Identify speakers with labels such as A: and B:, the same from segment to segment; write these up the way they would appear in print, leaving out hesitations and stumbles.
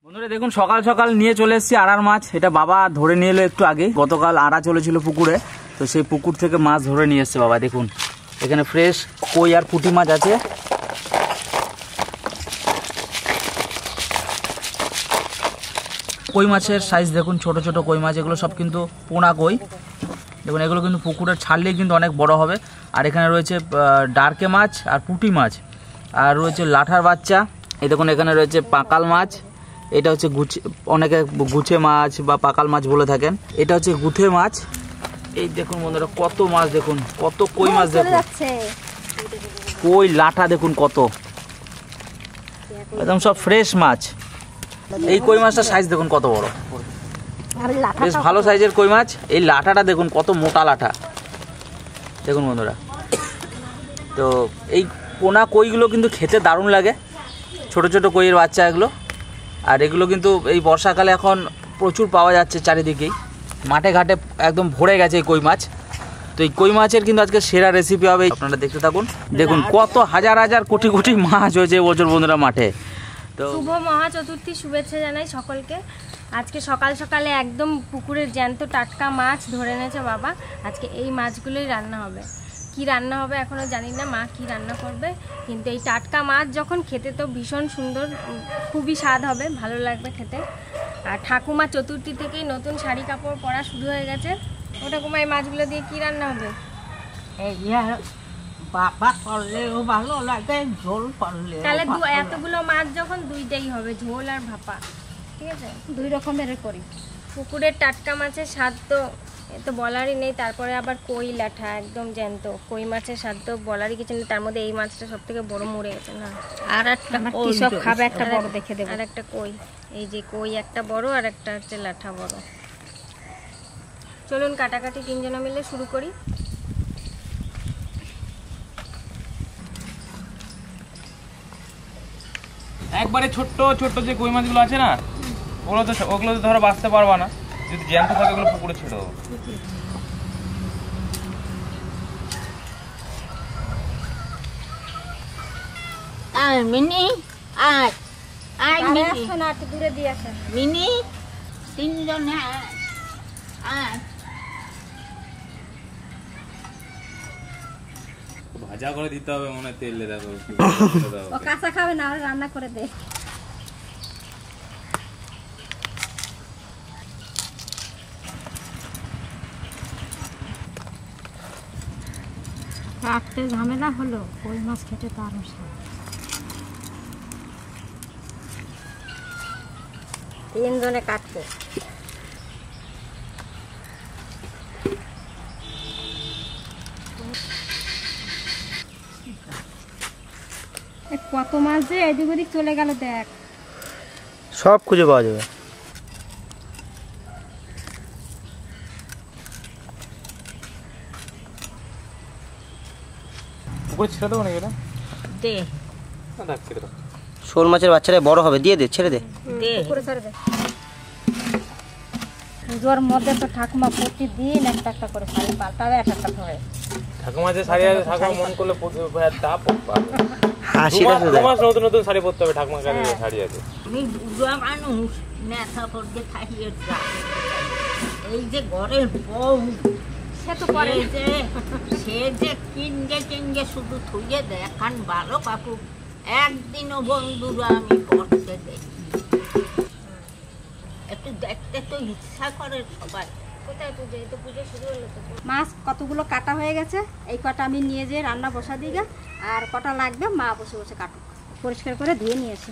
A: বন্ধুরা দেখুন সকাল সকাল নিয়ে চলে এসেছি আড়ার মাছ। এটা বাবা ধরে নিয়ে এলো একটু আগে। গতকাল আড়া চলেছিল পুকুরে, তো সেই পুকুর থেকে মাছ ধরে নিয়ে এসছে বাবা। দেখুন এখানে ফ্রেশ কই আর পুঁটি মাছ আছে। কই মাছের সাইজ দেখুন, ছোট ছোট কই মাছ এগুলো সব কিন্তু পোনা কই। দেখুন এগুলো কিন্তু পুকুরে ছাড়লেই কিন্তু অনেক বড় হবে। আর এখানে রয়েছে ডারকে মাছ আর পুঁটি মাছ, আর রয়েছে লাঠার বাচ্চা। এই দেখুন এখানে রয়েছে পাকাল মাছ। এটা হচ্ছে গুছে, অনেকে গুছে মাছ বা পাকাল মাছ বলে থাকেন। এটা হচ্ছে গুথে মাছ। এই দেখুন বন্ধুরা কত মাছ, দেখুন কত কই মাছ, দেখুন কই লাঠা দেখুন কত, একদম সব ফ্রেশ মাছ। এই কই মাছটার সাইজ দেখুন কত বড়, বেশ ভালো সাইজের কই মাছ। এই লাঠাটা দেখুন কত মোটা লাঠা, দেখুন বন্ধুরা। তো এই পোনা কইগুলো কিন্তু খেতে দারুণ লাগে, ছোট ছোট কইয়ের বাচ্চা এগুলো। আর এগুলো কিন্তু এই বর্ষাকালে এখন প্রচুর পাওয়া যাচ্ছে চারিদিকেই, মাঠে ঘাটে একদম ভরে গেছে এই কই মাছ। তো এই কই মাছের কিন্তু আজকে সেরা রেসিপি হবে, আপনারা দেখতে থাকুন। দেখুন কত হাজার হাজার কোটি কোটি মাছ হয়েছে এবছর বন্ধুরা মাঠে। তো
B: শুভ মহা চতুর্থী শুভেচ্ছা জানাই সকলকে। আজকে সকাল সকালে একদম পুকুরের জ্যান্ত টাটকা মাছ ধরে এনেছে বাবা। আজকে এই মাছগুলোই রান্না হবে। কি রান্না হবে এখনও জানি না, মা কি রান্না করবে। কিন্তু এই টাটকা মাছ যখন খেতে তো ভীষণ সুন্দর, খুবই স্বাদ হবে, ভালো লাগবে খেতে। আর ঠাকুমা চতুর্থী থেকেই নতুন শাড়ি কাপড় পরা শুরু হয়ে গেছে। ও ঠাকুমা এই মাছগুলো দিয়ে কি রান্না হবে?
C: বাবা করলেও ভালো লাগে, ঝোল করলে
B: তাহলে এতগুলো মাছ যখন দুইটাই হবে, ঝোল আর ভাপা, ঠিক আছে? দুই রকমের করি। পুকুরের টাটকা মাছের স্বাদ তো তো বলারই নেই। তারপরে আবার কই লাঠা একদম জ্যান্ত কই মাছের স্বাদ তো বলারই কিছু নেই। তার মধ্যে এই মাছটা সব থেকে বড় মরে গেছে না। আর একটা
C: সব খাবে, একটা বড় দেখে দেবো।
B: আর একটা কই, এই যে কই একটা বড় আর একটা হচ্ছে লাঠা বড়। চলুন কাটাকাটি তিনজনে মিলে শুরু করি।
D: একবারে ছোট্ট ছোট্ট যে কই মাছগুলো আছে না, ওগুলো তো ধরো বাঁচতে পারবা না, যদি জ্যান্ত থাকে ওগুলো পুকুরে ছেড়ে দেবো।
C: মিনি আয় আয় মিনি,
B: না একটু দূরে দিয়ে আসে।
C: মিনি তিনজনে আয়।
D: ভাজা করে দিতে হবে মনে হয়, তেলে দেখো
B: ও কাঁচা খাবে না, রান্না করে দে।
C: কাটতে ঝামেলা হলো, কই মাছ খেতে দারুণ স্বাদ।
B: তিনজনে কাটবো। কত মাছ যে এদিক ওদিক চলে গেল, দেখ
A: সব খুঁজে পাওয়া যাবে।
D: পুকুরে ছেড়ে দেবো নাকি?
C: দে
A: শোল মাছের বাচ্চারা বড় হবে, দিয়ে দে, ছেড়ে দে।
B: পুজোর মধ্যে তো ঠাকুমা প্রতিদিন একটা একটা করে শাড়ি পাল্টাবে, এক একটা ধরে।
D: ঠাকুমা যে শাড়ি আছে, ঠাকুমা মন করলে তা পাবে।
A: হাসিটা
D: নতুন নতুন শাড়ি পরতে হবে, ঠাকুমার কাছে শাড়ি আছে।
C: আমি বুঝা মানুষ, নেশা করতে খাইয়ে যা। এই যে ঘরের বউ,
B: সে তো পরে
C: সে যে কিনগে শুধু থুয়ে দেখান ভালো কাপড়, একদিনও বন্ধুরা আমি করতে দেখি। একটু দেখতে তো ইচ্ছা করে সবাই।
B: কোথায় পুজো? এই তো পুজো শুরু হলো তো। মাছ কতগুলো কাটা হয়ে গেছে, এই কটা আমি নিয়ে যেয়ে রান্না বসা দিই। আর কটা লাগবে মা বসে বসে কাটুক, পরিষ্কার করে ধুয়ে নিয়েছি।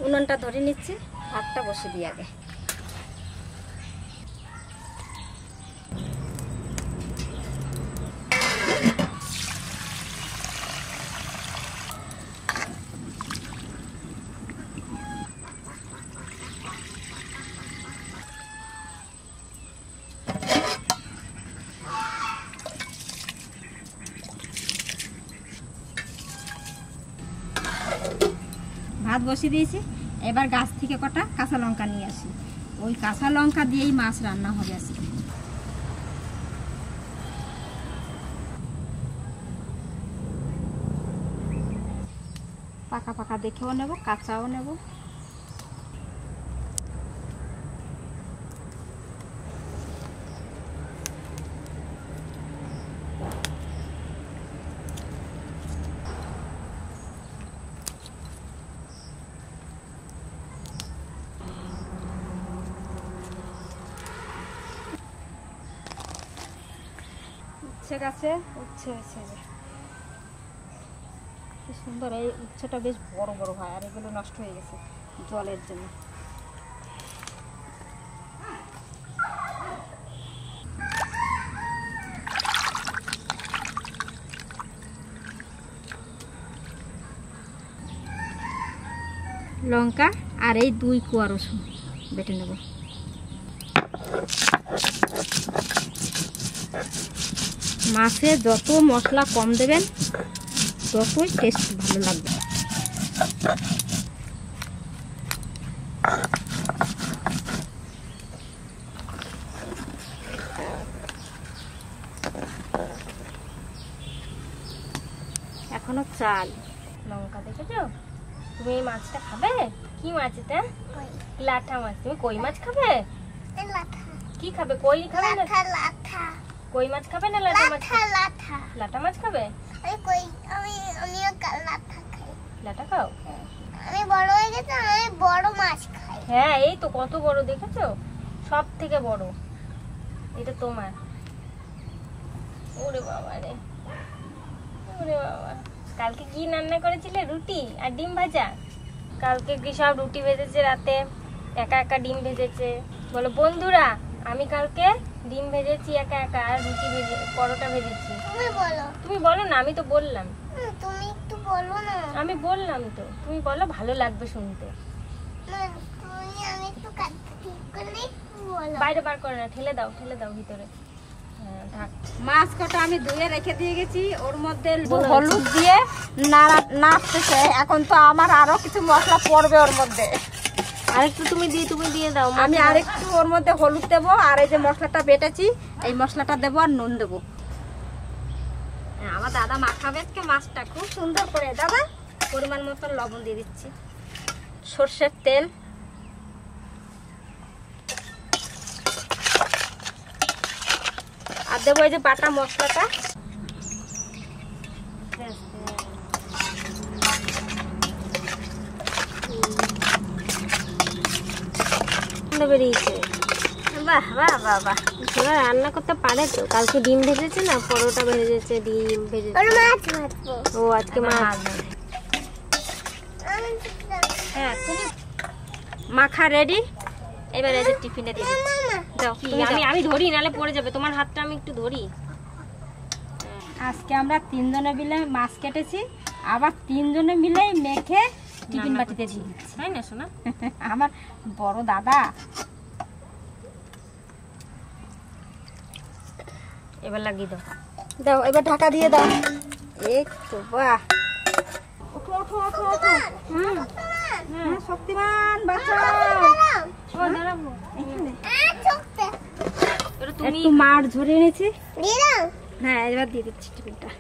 B: উনুনটা ধরে নিচ্ছি, ভাতটা বসে দিই আগে।
E: ভাত বসিয়ে দিয়েছি, এবার গাছ থেকে কটা কাঁচা লঙ্কা নিয়ে আসি, ওই কাঁচা লঙ্কা দিয়েই মাছ রান্না হবে আজকে। পাকা পাকা দেখেও নেব, কাঁচাও নেব। উচ্ছে গাছে উচ্ছে হয়েছে যে কি সুন্দর, এই উচ্ছেটা বেশ বড় বড় হয়, আর এগুলো নষ্ট হয়ে গেছে জলের জন্য। লঙ্কা আর এই 2 কোয়া রসুন বেটে নেব। মাছে যত মশলা কম দেবেন ততই টেস্ট ভালো লাগবে। এখনো চাল
B: লঙ্কা দেখেছো? তুমি এই মাছটা খাবে? কি মাছ এটা? লাঠা মাছ। তুমি কই মাছ খাবে? কি খাবে? কই খাবে না? কই মাছ খাবে না লাঠা মাছ? লাঠা মাছ খাবে? লাঠা খাও?
F: আমি বড় হয়ে গেছে, আমি বড় মাছ খাই।
B: হ্যাঁ, এই তো কত বড় দেখেছো? সব থেকে বড় এটা তোমার। ওরে বাবা রে, ওরে বাবা। কালকে কি রান্না করেছিলে? রুটি আর ডিম ভাজা। কালকে কি সব রুটি ভেজেছে রাতে, একা একা ডিম ভেজেছে। বলো বন্ধুরা, আমি কালকে ডিম ভেজেছি একা একা, আর রুটি ভেজে পরোটা ভেজেছি।
F: তুমি বলো।
B: তুমি বলো না, আমি তো বললাম।
F: তুমি একটু বলো না।
B: আমি বললাম তো, তুমি বলো, ভালো লাগবে শুনতে।
F: আমি একটু কাটতে ঠিক করলে বলো।
B: বাইরে বার করে না, ঠেলে দাও ভিতরে। হ্যাঁ, ঢাক।
E: মাছ কটা আমি ধুয়ে রেখে দিয়ে গেছি, ওর মধ্যে হলুদ দিয়ে নাড়তেছে। এখন তো আমার আরো কিছু মশলা পড়বে ওর মধ্যে,
B: আরেকটু তুমি দিয়ে দাও।
E: আমি আরেকটু ওর মধ্যে হলুদ দেবো, আর এই যে মশলাটা বেটেছি এই মশলাটা দেবো, আর নুন দেবো। আমার দাদা মাখাবে আজকে মাছটা খুব সুন্দর করে। দাদা পরিমাণ মতন লবণ দিয়ে দিচ্ছি, সর্ষের তেল, আর দেবো এই যে বাটা মশলাটা।
B: বেরিয়েছে।
E: বাহ বাহ বাহ বাহ,
B: রান্না করতে পারে তো। কালকে ডিম ভেজেছে না, পরোটা ভেজেছে, ডিম ভেজেছে।
F: মাছ ভাজবো।
B: ও আজকে মাছ।
E: হ্যাঁ, তুমি মাখা রেডি। এবার এই যে টিফিনে দিয়ে দাও।
B: আমি ধরি, নালে পড়ে যাবে। তোমার হাতটা আমি একটু ধরি।
E: আজকে আমরা 3 জনে মিলে মাছ কেটেছি, আবার 3 জনে মিলে মেখে টিফিন বাটিতে দিয়ে দিচ্ছি,
B: তাই না সোনা?
E: আমার বড় দাদা।
B: এবার লাগিয়ে দাও।
E: দাও, এবার ঢাকা দিয়ে দাও। এই তো বাহ, ওঠো ওঠো ওঠো ওঠো। হ্যাঁ, শক্তিমান বাঁচাও।
B: ও দাঁড়াবো।
E: এখানে
B: তুমি
E: একটু মাছ ধরে এনেছি।
F: দিয়ে দাও।
E: হ্যাঁ, এবার দিয়ে দিচ্ছি টিফিনটা।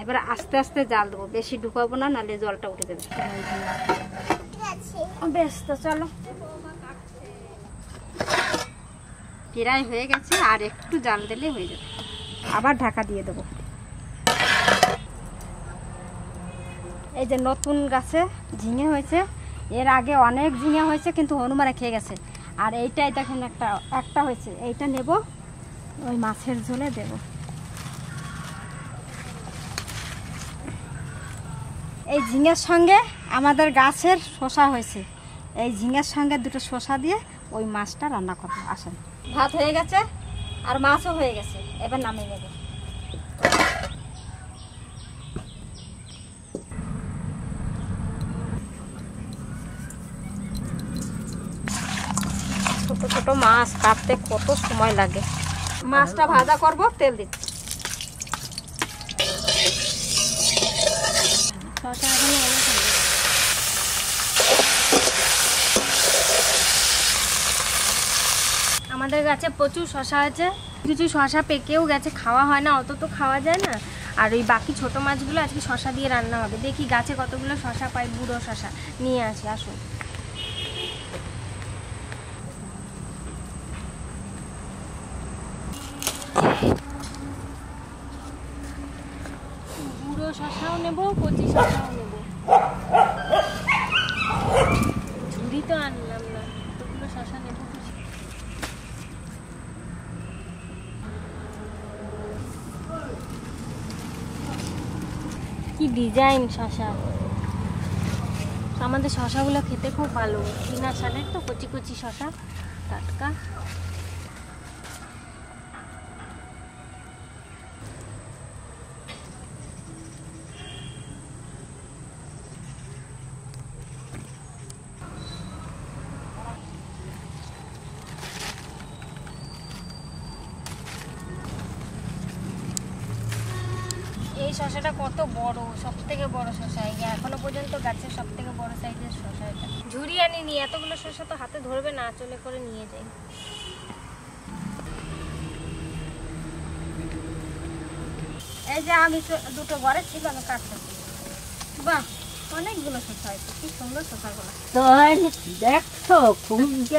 E: এবার আস্তে আস্তে জাল দেবো, বেশি ঢুকাবো না, নাহলে জলটা উঠে যাবে।
F: ঠিক আছে।
E: বেশ, তো চলো। প্রায় হয়ে গেছে, আর একটু জাল দিলে হয়ে যাবে। আবার ঢাকা দিয়ে দেবো। এই যে নতুন গাছে ঝিঙে হয়েছে, এর আগে অনেক ঝিঙে হয়েছে কিন্তু হনুমানে খেয়ে গেছে। আর এইটাই দেখেন একটা হয়েছে, এইটা নেব, ওই মাছের ঝোলে দেব। এই ঝিঙের সঙ্গে আমাদের গাছের শসা হয়েছে, এই ঝিঙের সঙ্গে 2টো শসা দিয়ে ওই মাছটা রান্না করবো। আসেন, ভাত হয়ে গেছে আর মাছও হয়ে গেছে, এবার নামিয়ে নেব। ছোট ছোট মাছ কাটতে কত সময় লাগে। মাছটা ভাজা করব, তেল দিচ্ছি।
B: শসা এখানে এনে ফেলবো। আমাদের গাছে প্রচুর শসা আছে, কিছু শসা পেকেও গেছে, খাওয়া হয় না, অত তো খাওয়া যায় না। আর ওই বাকি ছোট মাছগুলো আজকে শসা দিয়ে রান্না হবে। দেখি গাছে কতগুলো শসা পাই, বুড়ো শসা নিয়ে আসি, আসুন। বুড়ো শসাও নেব, কচি শসাও নেব। ঝুড়ি তো আনলাম না, কতগুলো শসা নেব। কি ডিজাইন শসা! আমাদের শসাগুলো খেতে খুব ভালো, কিনা সালের তো, কচি কচি শসা, টাটকা। এই শসাটা কত বড়, সব থেকে বড় শসা, এই এখনো পর্যন্ত গাছের সব থেকে বড় সাইজের শসা এটা। ঝুড়ি আনিনি, এতগুলো শসা তো হাতে ধরবে না, চলে করে নিয়ে যাই।
E: এই যে আমি দুটো ঘরে ছিল, আমি কাটতেছি। বাহ, অনেকগুলো শসা হয়েছে, কি সুন্দর শসাগুলো।
C: দেখছো খুঁজে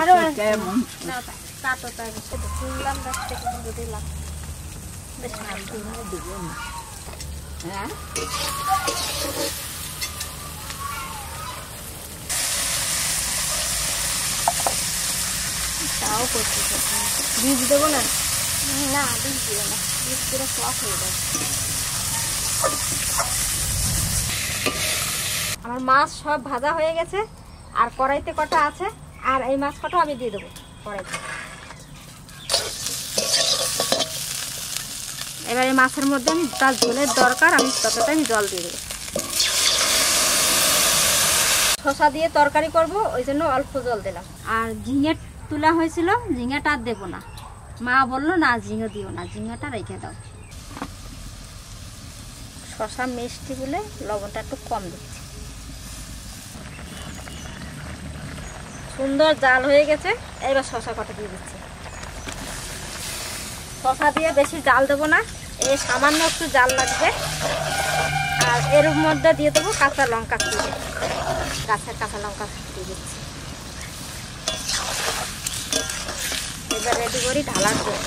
E: আরো
C: পাইছো কেমন?
E: নাও তাই, কাটো তাই, সেটা শুনলাম 10 টাকা করে দিলাম। বেশ ভালো।
C: হ্যাঁ,
E: তাও করছি, বীজ দেবো না? না, বীজ দিও না, বীজ পুরো শখ হয়ে যাবে। আমার মাছ সব ভাজা হয়ে গেছে, আর কড়াইতে কটা আছে, আর এই মাছ কটা আমি দিয়ে দেবো কড়াইতে। এবার এই মাছের মধ্যে আমি তার ঝোলের দরকার, আমি ততটা আমি জল দিয়ে দেবো। শসা দিয়ে তরকারি করব, ওই জন্য অল্প জল দিলাম। আর ঝিঙে তোলা হয়েছিল, ঝিঙেটা আর দেবো না, মা বললো না ঝিঙে দিও না, ঝিঙেটা রেখে দাও। শসা মিষ্টি বলে লবণটা একটু কম দিচ্ছি। সুন্দর জাল হয়ে গেছে, এবার শসা কটা দিয়ে দিচ্ছি। শসা দিয়ে বেশি জাল দেবো না, এই সামান্য একটু জাল লাগবে। আর এর মধ্যে দিয়ে দেবো কাঁচা লঙ্কা কুচি, গাছের কাঁচা লঙ্কা দিয়ে দিচ্ছি। এবার রেডি করি ঢালার জন্য।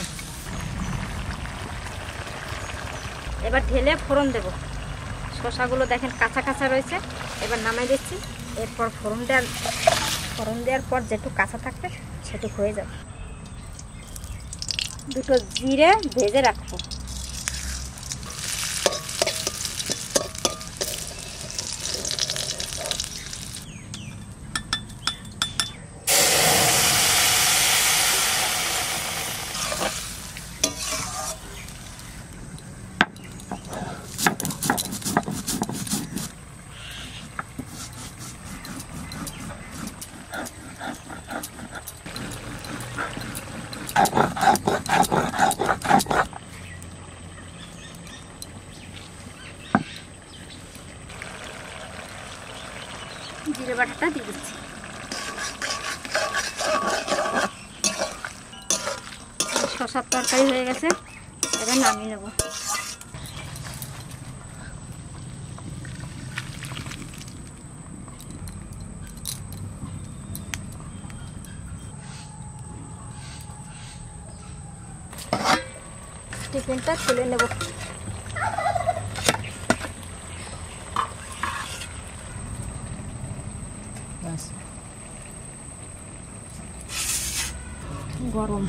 E: এবার ঢেলে ফোড়ন দেব। শসাগুলো দেখেন কাঁচা কাঁচা রয়েছে, এবার নামাই দিচ্ছি। এরপর ফোড়ন দেওয়ার পর যেটুকু কাঁচা থাকবে সেটুকু হয়ে যাবে। দুটো জিরে ভেজে রাখবো। জিরে বাটাটা দিয়ে দিচ্ছি। শসার তরকারি হয়ে গেছে, এবার নামিয়ে নেব। টিফিনটা তুলে নেব। গরম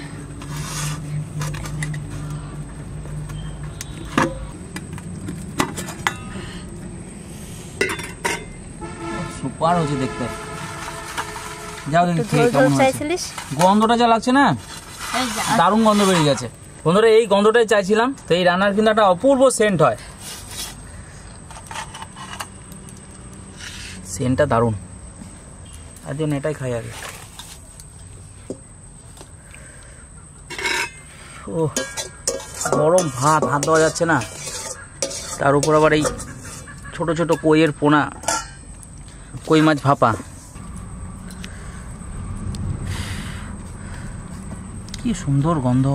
A: সুপার হচ্ছে দেখতে। যাও দেখি
E: ঝোল ঝোল চাইছিলিস,
A: গন্ধটা যা লাগছে না, দারুণ গন্ধ বেরিয়ে গেছে। বন্ধুরা এই গন্ধটাই চাইছিলাম, তো এই রান্নার কিন্তু একটা অপূর্ব সেন্ট হয়, সেন্টটা দারুণ। আর জন্য এটাই খাই আগে। ও গরম ভাত, হাত দেওয়া যাচ্ছে না, তার উপর আবার এই ছোট ছোট কইয়ের পোনা, কই মাছ ভাপা। কি সুন্দর গন্ধ।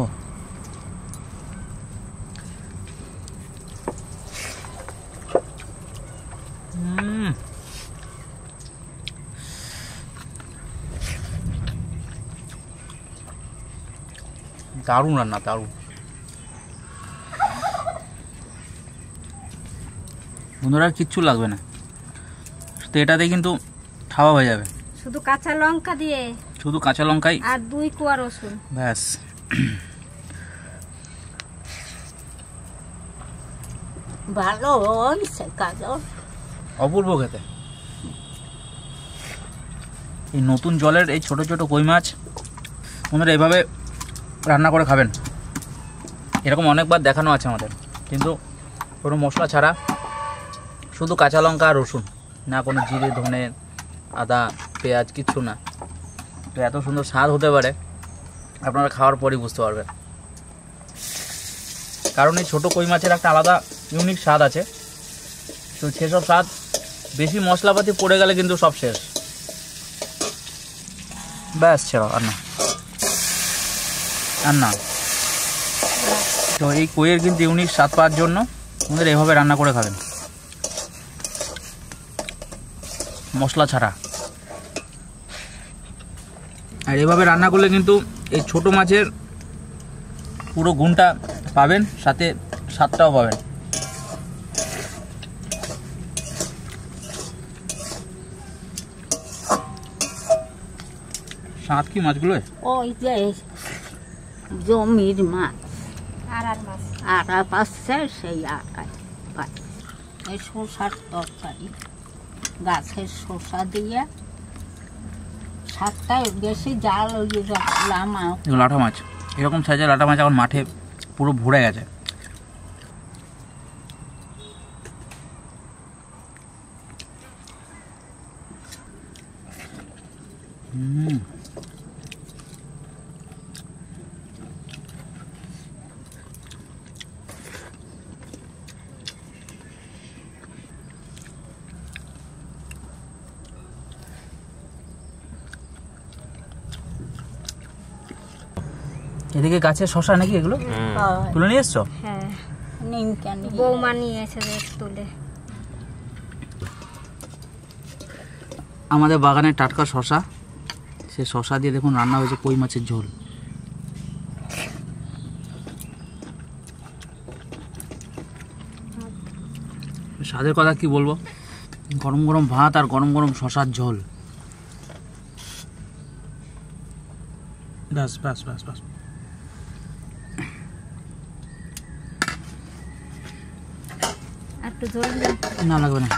A: দারুণ রান্না, দারুণ। বন্ধুরা কিচ্ছু লাগবে না, তো এটাতে কিন্তু খাওয়া হয়ে যাবে।
E: শুধু কাঁচা লঙ্কা দিয়ে,
A: শুধু কাঁচা লঙ্কাই
E: আর 2 কোয়া রসুন,
A: ব্যাস।
C: ভালো হয়েছে কাজল,
A: অপূর্ব খেতে। এই নতুন জলের এই ছোট ছোট কই মাছ বন্ধুরা এইভাবে রান্না করে খাবেন। এরকম অনেকবার দেখানো আছে আমাদের, কিন্তু কোনো মশলা ছাড়া, শুধু কাঁচা লঙ্কা আর রসুন, না কোনো জিরে ধনে আদা পেঁয়াজ, কিচ্ছু না। তো এত সুন্দর স্বাদ হতে পারে আপনারা খাওয়ার পরই বুঝতে পারবেন। কারণ এই ছোটো কই মাছের একটা আলাদা ইউনিক স্বাদ আছে। তো সেসব স্বাদ বেশি মশলাপাতি পড়ে গেলে কিন্তু সব শেষ, ব্যাস ছেড়ো আর না আর না। তো এই কইয়ের কিন্তু ইউনিক স্বাদ পাওয়ার জন্য আমাদের এভাবে রান্না করে খাবেন, মশলা ছাড়া। আর এভাবে রান্না করলে কিন্তু এই ছোট মাছের পুরো গুণটা পাবেন, সাথে স্বাদটাও পাবেন। স্বাদ কি মাছগুলো?
C: ওই যে জমির মাছ
E: আর মাছ,
C: আড়া পাচ্ছে, সেই আড়াই পাই। এই শসার তরকারি, গাছের শসা দিয়ে শাকটা বেশি জাল হয়ে রাখলাম।
A: লাটা মাছ, এরকম সাইজের লাটা মাছ এখন মাঠে পুরো ভরে গেছে। এদিকে গাছের শশা নাকি এগুলো তুলে নিয়ে এসছো?
E: হ্যাঁ
C: নিমকানি
E: বৌমা নিয়ে এসে তুলে।
A: আমাদের বাগানের টাটকা শশা, সে শশা দিয়ে দেখুন রান্না হয়েছে কই মাছের ঝোল। স্বাদের কথা কি বলবো, গরম গরম ভাত আর গরম গরম শশার ঝোল, ব্যাস ব্যাস ব্যাস ব্যাস।
E: একটু ঝোল দিন,
A: না লাগবে না,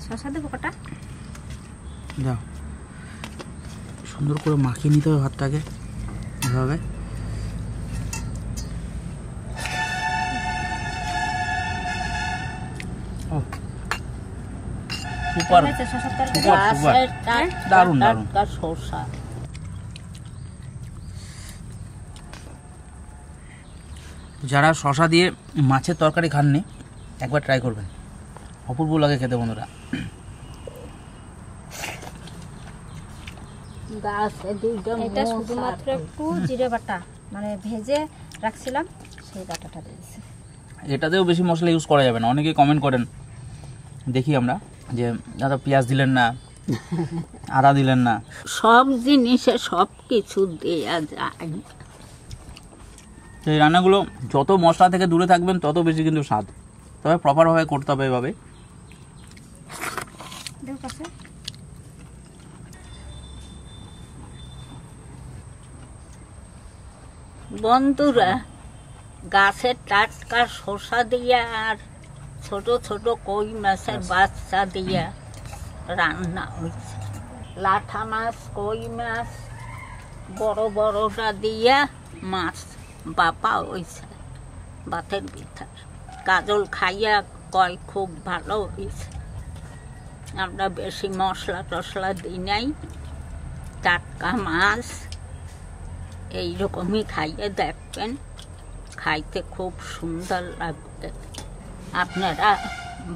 E: শসা দেবো কটা।
A: যাও, সুন্দর করে মাখিয়ে নিতে হবে ভাতটাকে এভাবে। সুপার,
E: শসার তরকারি
C: গাছের
A: দারুণ দারুণ।
C: টাটকা শসা।
A: যারা শশা দিয়ে মাছের তরকারি খাননি একবার ট্রাই করবেন, অপূর্ব লাগে খেতে বন্ধুরা।
C: গাছে দুইটা
E: এটা
C: মোষ
E: শুধুমাত্র
C: আছে।
E: একটু জিরে বাটা, মানে ভেজে রাখছিলাম সেই বাটাটা দিয়েছি।
A: এটাতেও বেশি মশলা ইউজ করা যাবে না। অনেকেই কমেন্ট করেন, দেখি আমরা, যে দাদা পেঁয়াজ দিলেন না, আদা দিলেন না।
C: সব জিনিসে সব কিছু দেয়া যায়।
A: তো এই রান্নাগুলো যত মশলা থেকে দূরে থাকবেন তত বেশি কিন্তু স্বাদ, তবে প্রপারভাবে করতে হবে এভাবে।
E: দেখ কাছে
C: বন্ধুরা, গাছের টাটকা শসা দিয়া আর ছোট ছোট কই মাছের বাচ্চা দিয়া রান্না হয়েছে। লাঠা মাছ, কই মাছ বড় বড়টা দিয়া মাছ বাপা হয়েছে ভাতের ভিতর। কাজল খাইয়া কয় খুব ভালো হয়েছে। আমরা বেশি মশলা টশলা দিই নাই, টাটকা মাছ এইরকমই খাইয়ে দেখবেন, খাইতে খুব সুন্দর লাগবে। আপনারা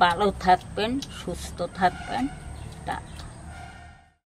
C: ভালো থাকবেন, সুস্থ থাকবেন।